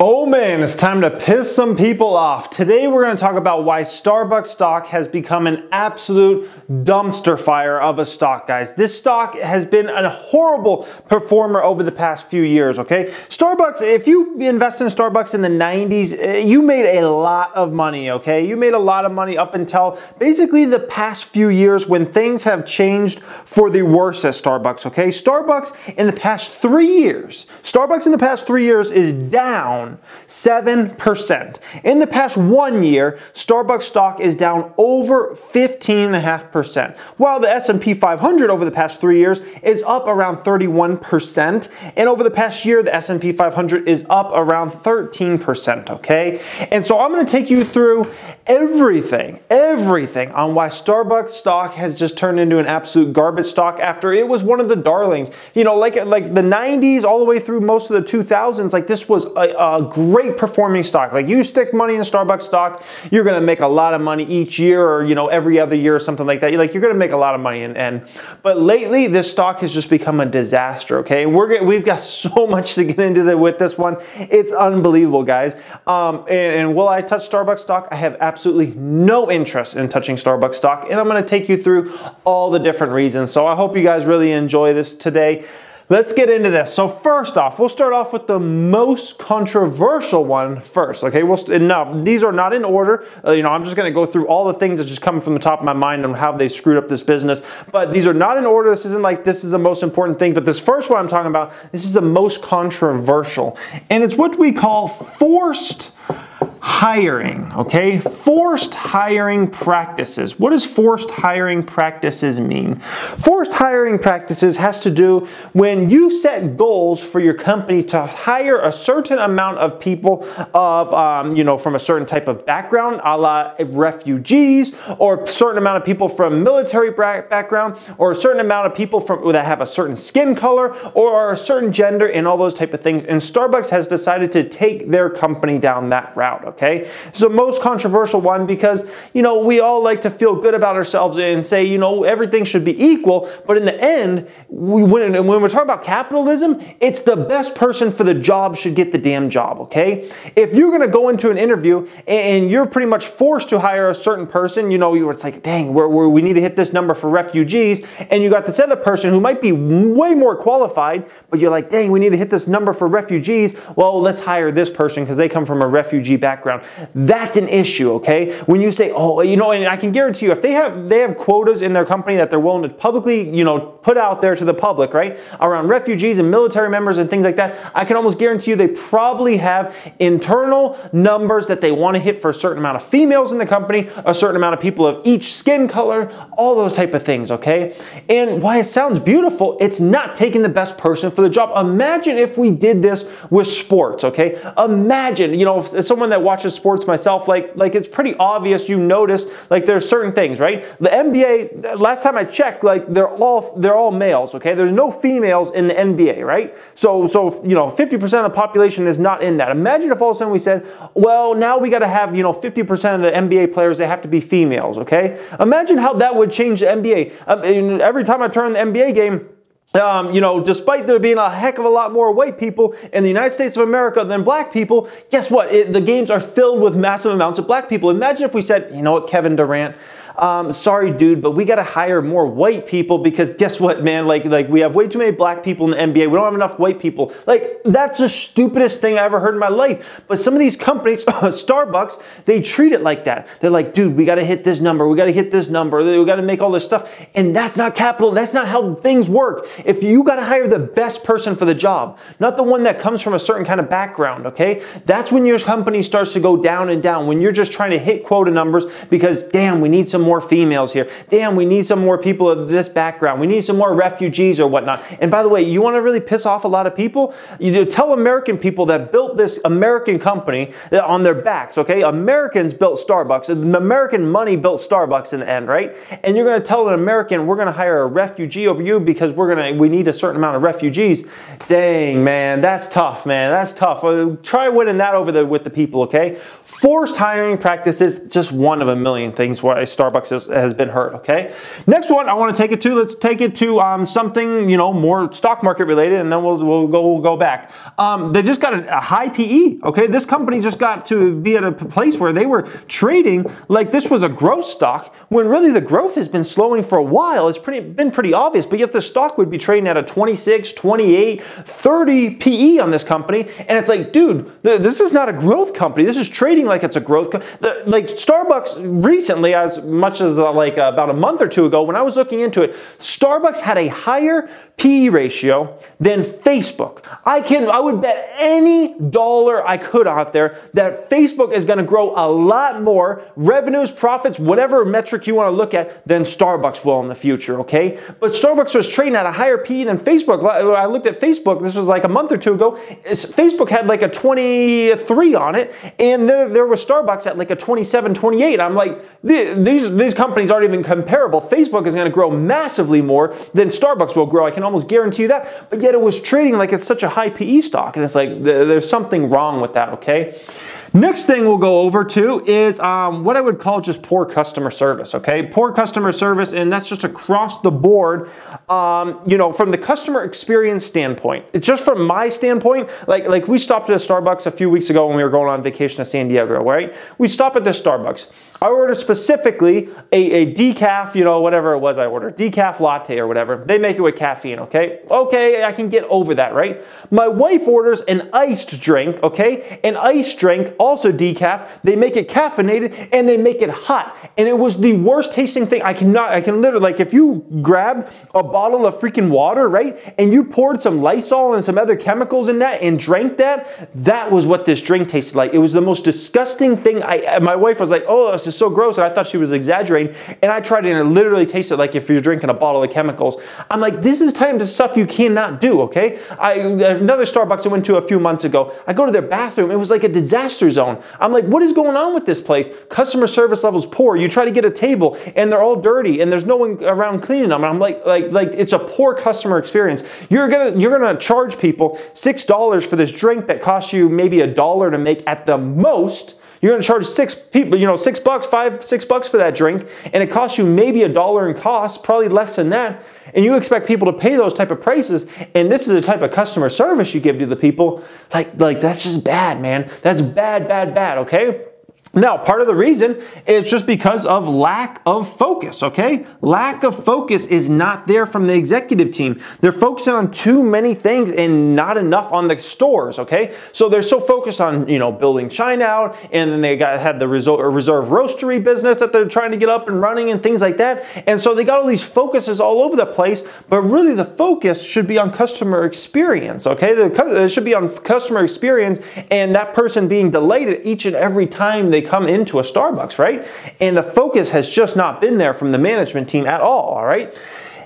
Oh man, it's time to piss some people off. Today we're going to talk about why Starbucks stock has become an absolute dumpster fire of a stock, guys. This stock has been a horrible performer over the past few years, okay? Starbucks, if you invest in Starbucks in the 90s, you made a lot of money, okay? You made a lot of money up until basically the past few years when things have changed for the worse at Starbucks, okay? Starbucks in the past 3 years is down 7%. In the past 1 year, Starbucks stock is down over 15.5%, while the S&P 500 over the past 3 years is up around 31%, and over the past year, the S&P 500 is up around 13%, okay? And so I'm going to take you through everything on why Starbucks stock has just turned into an absolute garbage stock after it was one of the darlings. You know, like the 90s all the way through most of the 2000s, like this was a great performing stock. Like you stick money in Starbucks stock, you're going to make a lot of money each year, or you know, every other year or something like that. Like you're going to make a lot of money. But lately this stock has just become a disaster, okay? We've got so much to get into with this one. It's unbelievable, guys. And will I touch Starbucks stock? I have absolutely no interest in touching Starbucks stock, and I'm going to take you through all the different reasons. So I hope you guys really enjoy this today. Let's get into this. So first off, we'll start off with the most controversial one first, okay? Now, these are not in order. You know, I'm just going to go through all the things that just come from the top of my mind on how they've screwed up this business. But these are not in order. This isn't like this is the most important thing. But this first one I'm talking about, this is the most controversial. And it's what we call forced hiring, okay? Forced hiring practices. What does forced hiring practices mean? Forced hiring practices has to do when you set goals for your company to hire a certain amount of people of, you know, from a certain type of background, a la refugees, or a certain amount of people from military background, or a certain amount of people that have a certain skin color, or a certain gender, and all those type of things. And Starbucks has decided to take their company down that route, okay? It's the most controversial one because, you know, we all like to feel good about ourselves and say, you know, everything should be equal, but in the end, when we're talking about capitalism, it's the best person for the job should get the damn job, okay? If you're going to go into an interview and you're pretty much forced to hire a certain person, you know, it's like, dang, we need to hit this number for refugees, and you got this other person who might be way more qualified, but you're like, dang, we need to hit this number for refugees, well, let's hire this person because they come from a refugee background. That's an issue, okay? When you say, oh, you know, and I can guarantee you, if they have quotas in their company that they're willing to publicly, you know, put out there to the public, right, around refugees and military members and things like that, I can almost guarantee you they probably have internal numbers that they want to hit for a certain amount of females in the company, a certain amount of people of each skin color, all those type of things, okay? And why it sounds beautiful, it's not taking the best person for the job. Imagine if we did this with sports, okay? Imagine, you know, if someone that watches sports myself, like it's pretty obvious, you notice, like there's certain things, right? The NBA, last time I checked, like they're all males, okay? There's no females in the NBA, right? So you know, 50% of the population is not in that. Imagine if all of a sudden we said, well, now we got to have, you know, 50% of the NBA players, they have to be females, okay? Imagine how that would change the NBA. Every time I turn the NBA game, you know, despite there being a heck of a lot more white people in the United States of America than black people, guess what? The games are filled with massive amounts of black people. Imagine if we said, you know what, Kevin Durant, sorry, dude, but we got to hire more white people because guess what, man? Like we have way too many black people in the NBA. We don't have enough white people. Like, that's the stupidest thing I ever heard in my life. But some of these companies, Starbucks, they treat it like that. They're like, dude, we got to hit this number. We got to hit this number. We got to make all this stuff. And that's not capital. That's not how things work. If you got to hire the best person for the job, not the one that comes from a certain kind of background, okay? That's when your company starts to go down and down, when you're just trying to hit quota numbers because, damn, we need some more females here. Damn, we need some more people of this background. We need some more refugees or whatnot. And by the way, you want to really piss off a lot of people? You tell American people that built this American company on their backs, okay? Americans built Starbucks. American money built Starbucks in the end, right? And you're going to tell an American, we're going to hire a refugee over you because we need a certain amount of refugees. Dang, man, that's tough, man. That's tough. Try winning that over with the people, okay? Forced hiring practices, just one of a million things why Starbucks Starbucks has been hurt, okay? Next one I want to take it to, let's take it to something, you know, more stock market related, and then we'll go back. They just got a high PE, okay? This company just got to be at a place where they were trading like this was a growth stock, when really the growth has been slowing for a while. It's been pretty obvious, but yet the stock would be trading at a 26, 28, 30 PE on this company, and it's like, dude, this is not a growth company. This is trading like it's a growth company. Like Starbucks recently, as much as like about a month or two ago, when I was looking into it, Starbucks had a higher PE ratio than Facebook. I would bet any dollar I could out there that Facebook is going to grow a lot more revenues, profits, whatever metric you want to look at, than Starbucks will in the future, okay? But Starbucks was trading at a higher PE than Facebook. I looked at Facebook, this was like a month or two ago. Facebook had like a 23 on it, and there was Starbucks at like a 27, 28. I'm like, these companies aren't even comparable. Facebook is going to grow massively more than Starbucks will grow. I can almost guarantee you that. But yet it was trading like it's such a high PE stock, and it's like there's something wrong with that, okay? Next thing we'll go over to is what I would call just poor customer service, okay? Poor customer service, and that's just across the board, you know, from the customer experience standpoint. It's just from my standpoint, like we stopped at a Starbucks a few weeks ago when we were going on vacation to San Diego, right? We stopped at this Starbucks. I ordered specifically a decaf, you know, whatever it was I ordered, decaf latte or whatever. They make it with caffeine, okay? Okay, I can get over that, right? My wife orders an iced drink, okay? An iced drink, also decaf. They make it caffeinated and they make it hot. And it was the worst tasting thing. I can literally, like if you grab a bottle of freaking water, right? And you poured some Lysol and some other chemicals in that and drank that, that was what this drink tasted like. It was the most disgusting thing. My wife was like, oh, this is so gross, and I thought she was exaggerating, and I tried it and it literally tasted like if you're drinking a bottle of chemicals. I'm like, this is time to stuff you cannot do, okay? Another Starbucks I went to a few months ago, I go to their bathroom, it was like a disaster zone. I'm like, what is going on with this place? Customer service levels poor. You try to get a table and they're all dirty and there's no one around cleaning them. And I'm like it's a poor customer experience. You're gonna charge people $6 for this drink that costs you maybe $1 to make at the most. You're going to charge $6 for that drink, and it costs you maybe $1 in cost, probably less than that. And you expect people to pay those type of prices, and this is the type of customer service you give to the people. Like that's just bad, man. That's bad, okay? Now, part of the reason is just because of lack of focus, okay? Lack of focus is not there from the executive team. They're focusing on too many things and not enough on the stores, okay? So they're so focused on, you know, building China out, and then they had the reserve roastery business that they're trying to get up and running and things like that. And so they got all these focuses all over the place, but really the focus should be on customer experience, okay? It should be on customer experience and that person being delighted each and every time they come into a Starbucks, right? And the focus has just not been there from the management team at all right?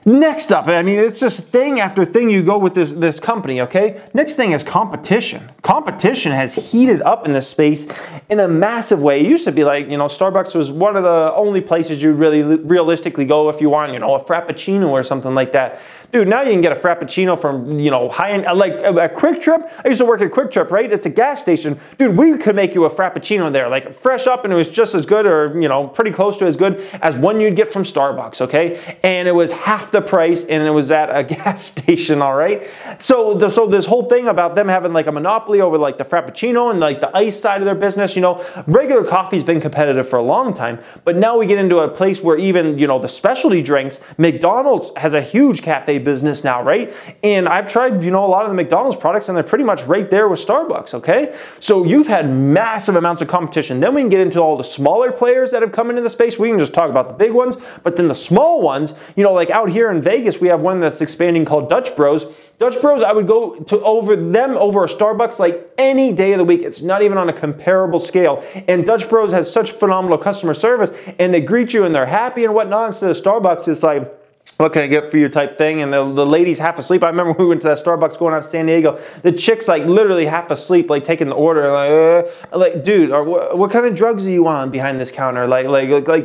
Next up, I mean, it's just thing after thing you go with this company, okay? Next thing is competition. Competition has heated up in this space in a massive way. It used to be like, you know, Starbucks was one of the only places you'd really realistically go if you want, you know, a Frappuccino or something like that. Dude, now you can get a Frappuccino from, you know, high-end, like a Quick Trip. I used to work at Quick Trip, right? It's a gas station. Dude, we could make you a Frappuccino there, like fresh up, and it was just as good, or, you know, pretty close to as good as one you'd get from Starbucks, okay? And it was half the price, and it was at a gas station, all right? So this whole thing about them having like a monopoly over like the Frappuccino and like the ice side of their business, you know, regular coffee's been competitive for a long time, but now we get into a place where even, you know, the specialty drinks, McDonald's has a huge cafe business now, right? And I've tried, you know, a lot of the McDonald's products, and they're pretty much right there with Starbucks, okay? So you've had massive amounts of competition. Then we can get into all the smaller players that have come into the space. We can just talk about the big ones, but then the small ones, you know, like out here in Vegas, we have one that's expanding called Dutch Bros. Dutch Bros, I would go to over a Starbucks like any day of the week. It's not even on a comparable scale. And Dutch Bros has such phenomenal customer service, and they greet you and they're happy and whatnot. Instead of Starbucks, it's like, what can I get for you type thing? And the lady's half asleep. I remember we went to that Starbucks going out to San Diego. The chick's like literally half asleep, like taking the order. Like dude, what kind of drugs are you on behind this counter? Like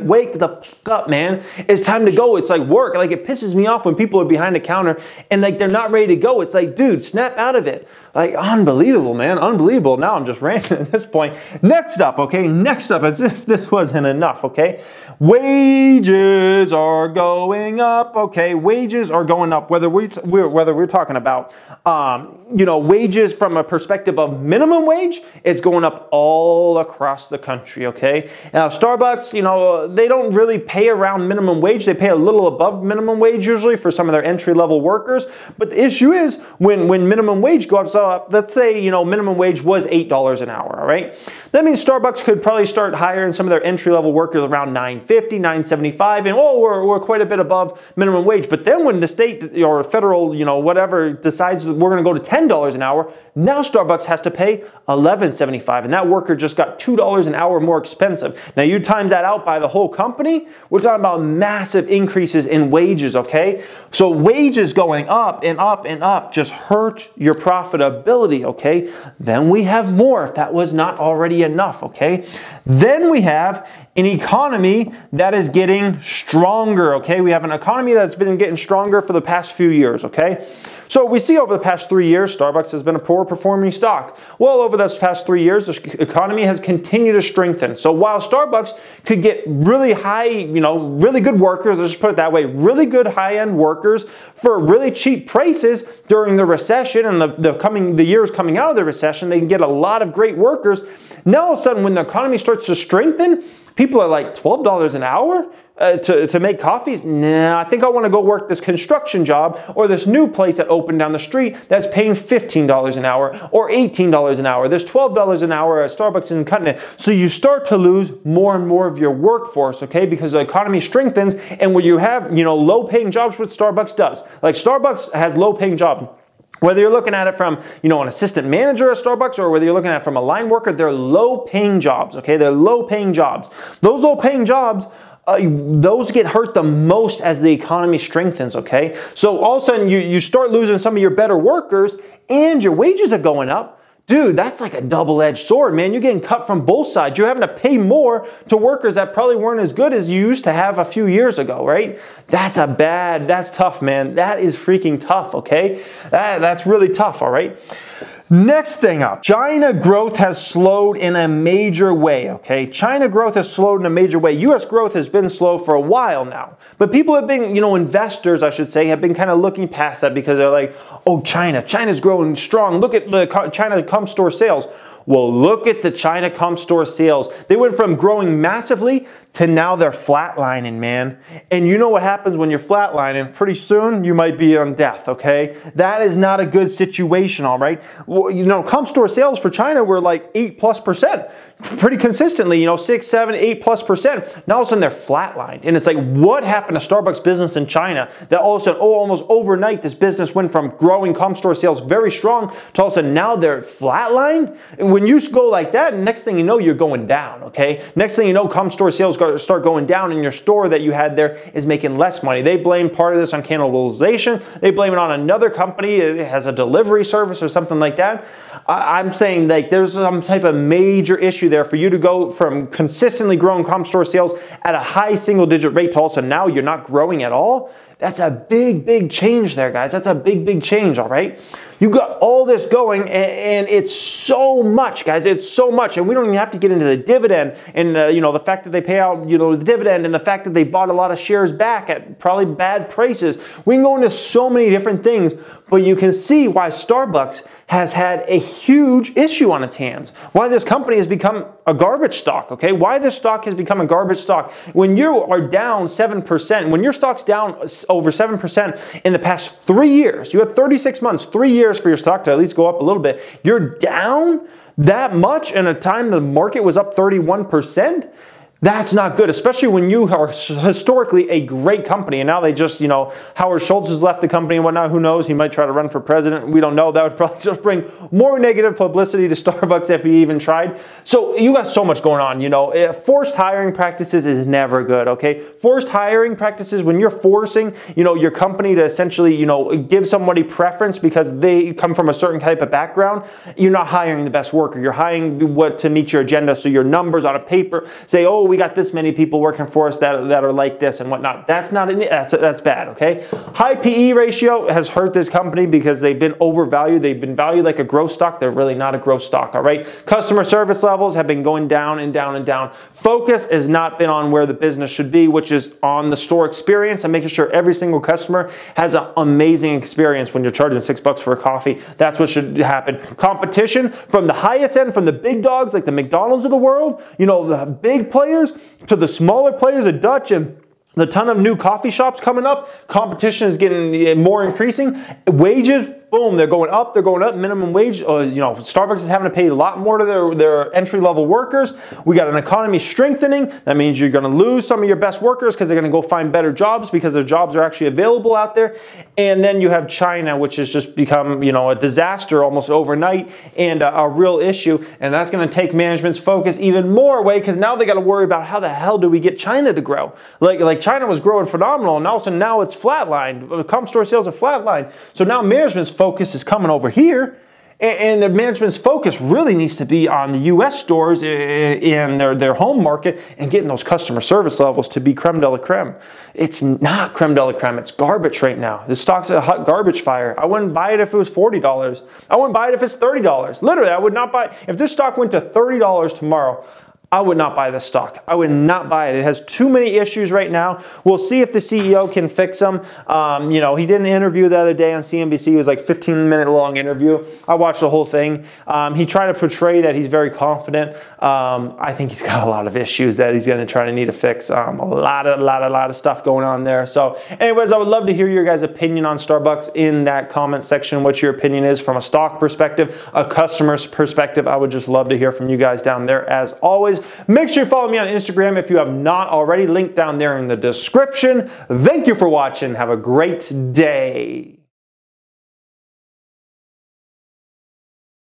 wake the fuck up, man. It's time to go. It's like work. Like it pisses me off when people are behind the counter and like they're not ready to go. It's like, dude, snap out of it. Like, unbelievable, man, unbelievable. Now I'm just ranting at this point. Next up, okay, next up, as if this wasn't enough, okay? Wages are going up, okay? Wages are going up, whether we're talking about, you know, wages from a perspective of minimum wage, it's going up all across the country, okay? Now, Starbucks, you know, they don't really pay around minimum wage. They pay a little above minimum wage usually for some of their entry-level workers. But the issue is when minimum wage goes up, let's say, you know, minimum wage was $8 an hour, all right? That means Starbucks could probably start hiring some of their entry-level workers around $9.50, $9.75, and oh, we're quite a bit above minimum wage. But then when the state or federal, you know, whatever decides that we're going to go to $10 an hour, now Starbucks has to pay $11.75, and that worker just got $2 an hour more expensive. Now you times that out by the whole company, we're talking about massive increases in wages, okay? So wages going up and up and up just hurt your profitability, okay? Then we have more, if that was not already enough, okay? Then we have an economy that is getting stronger, okay? We have an economy that's been getting stronger for the past few years, okay? So we see over the past 3 years, Starbucks has been a poor performing stock. Well, over those past 3 years, the economy has continued to strengthen. So while Starbucks could get really high, you know, really good workers, let's just put it that way, really good high-end workers for really cheap prices during the recession and the years coming out of the recession, they can get a lot of great workers. Now all of a sudden, when the economy starts to strengthen, people are like, $12 an hour? To make coffees? Nah, I think I want to go work this construction job or this new place that opened down the street that's paying $15 an hour or $18 an hour. There's $12 an hour at Starbucks isn't cutting it. So you start to lose more and more of your workforce, okay? Because the economy strengthens, and when you have, you know, low-paying jobs, what Starbucks does. Like Starbucks has low-paying jobs. Whether you're looking at it from, you know, an assistant manager at Starbucks or whether you're looking at it from a line worker, they're low-paying jobs, okay? They're low-paying jobs. Those low-paying jobs, those get hurt the most as the economy strengthens, okay? So all of a sudden you start losing some of your better workers and your wages are going up. Dude, that's like a double-edged sword, man. You're getting cut from both sides. You're having to pay more to workers that probably weren't as good as you used to have a few years ago, right? That's tough, man. That is freaking tough, okay? That's really tough, all right? Next thing up, China growth has slowed in a major way, okay? China growth has slowed in a major way. U.S. growth has been slow for a while now. But people have been, you know, investors, I should say, have been kind of looking past that because they're like, oh, China's growing strong. Look at the China comp store sales. Well, look at the China comp store sales. They went from growing massively to now they're flatlining, man. And you know what happens when you're flatlining? Pretty soon you might be on death, okay? That is not a good situation, all right? Well, you know, comp store sales for China were like 8+%. Pretty consistently, you know, 6, 7, 8+%. Now all of a sudden they're flatlined. And it's like, what happened to Starbucks business in China that all of a sudden, almost overnight, this business went from growing comp store sales very strong to all of a sudden now they're flatlined? And when you go like that, next thing you know, you're going down, okay? Next thing you know, comp store sales start going down and your store that you had there is making less money. They blame part of this on cannibalization. They blame it on another company. It has a delivery service or something like that. I'm saying like there's some type of major issue there for you to go from consistently growing comp store sales at a high single-digit rate to also now you're not growing at all. That's a big, big change there, guys. That's a big, big change, all right? You got all this going, and it's so much, guys. It's so much, and we don't even have to get into the dividend and you know, the fact that they pay out, you know, the dividend and the fact that they bought a lot of shares back at probably bad prices. We can go into so many different things, but you can see why Starbucks has had a huge issue on its hands. Why this company has become a garbage stock, okay? Why this stock has become a garbage stock. When you are down 7%, when your stock's down over 7% in the past 3 years, you had 36 months, 3 years for your stock to at least go up a little bit. You're down that much in a time the market was up 31%? That's not good, especially when you are historically a great company and now they just, you know, Howard Shultz has left the company and whatnot. Who knows? He might try to run for president. We don't know. That would probably just bring more negative publicity to Starbucks if he even tried. So you got so much going on, you know. Forced hiring practices is never good, okay? Forced hiring practices, when you're forcing, you know, your company to essentially, you know, give somebody preference because they come from a certain type of background, you're not hiring the best worker. You're hiring what to meet your agenda. So your numbers on a paper say, oh, we got this many people working for us that are like this and whatnot. That's bad, okay? High PE ratio has hurt this company because they've been overvalued. They've been valued like a growth stock. They're really not a growth stock, all right? Customer service levels have been going down and down and down. Focus has not been on where the business should be, which is on the store experience and making sure every single customer has an amazing experience when you're charging $6 for a coffee. That's what should happen. Competition from the highest end, from the big dogs like the McDonald's of the world, you know, the big players, to the smaller players, the Dutch and the ton of new coffee shops coming up. Competition is getting more increasing. Wages, boom, they're going up, minimum wage. You know, Starbucks is having to pay a lot more to their entry-level workers. We got an economy strengthening. That means you're gonna lose some of your best workers because they're gonna go find better jobs because their jobs are actually available out there. And then you have China, which has just become, you know, a disaster almost overnight and a real issue. And that's gonna take management's focus even more away because now they gotta worry about how the hell do we get China to grow? Like China was growing phenomenal and all of a sudden now it's flatlined. Comp store sales are flatlined. So now management's focus is coming over here, and the management's focus really needs to be on the US stores in their home market and getting those customer service levels to be creme de la creme. It's not creme de la creme, it's garbage right now. This stock's a hot garbage fire. I wouldn't buy it if it was $40. I wouldn't buy it if it's $30. Literally, I would not buy it. If this stock went to $30 tomorrow, I would not buy this stock. I would not buy it. It has too many issues right now. We'll see if the CEO can fix them. You know, he did an interview the other day on CNBC. It was like 15-minute long interview. I watched the whole thing. He tried to portray that he's very confident. I think he's got a lot of issues that he's going to try to need to fix. A lot of stuff going on there. So anyways, I would love to hear your guys' opinion on Starbucks in that comment section, what your opinion is from a stock perspective, a customer's perspective. I would just love to hear from you guys down there as always. Make sure you follow me on Instagram if you have not already. Link down there in the description. Thank you for watching. Have a great day.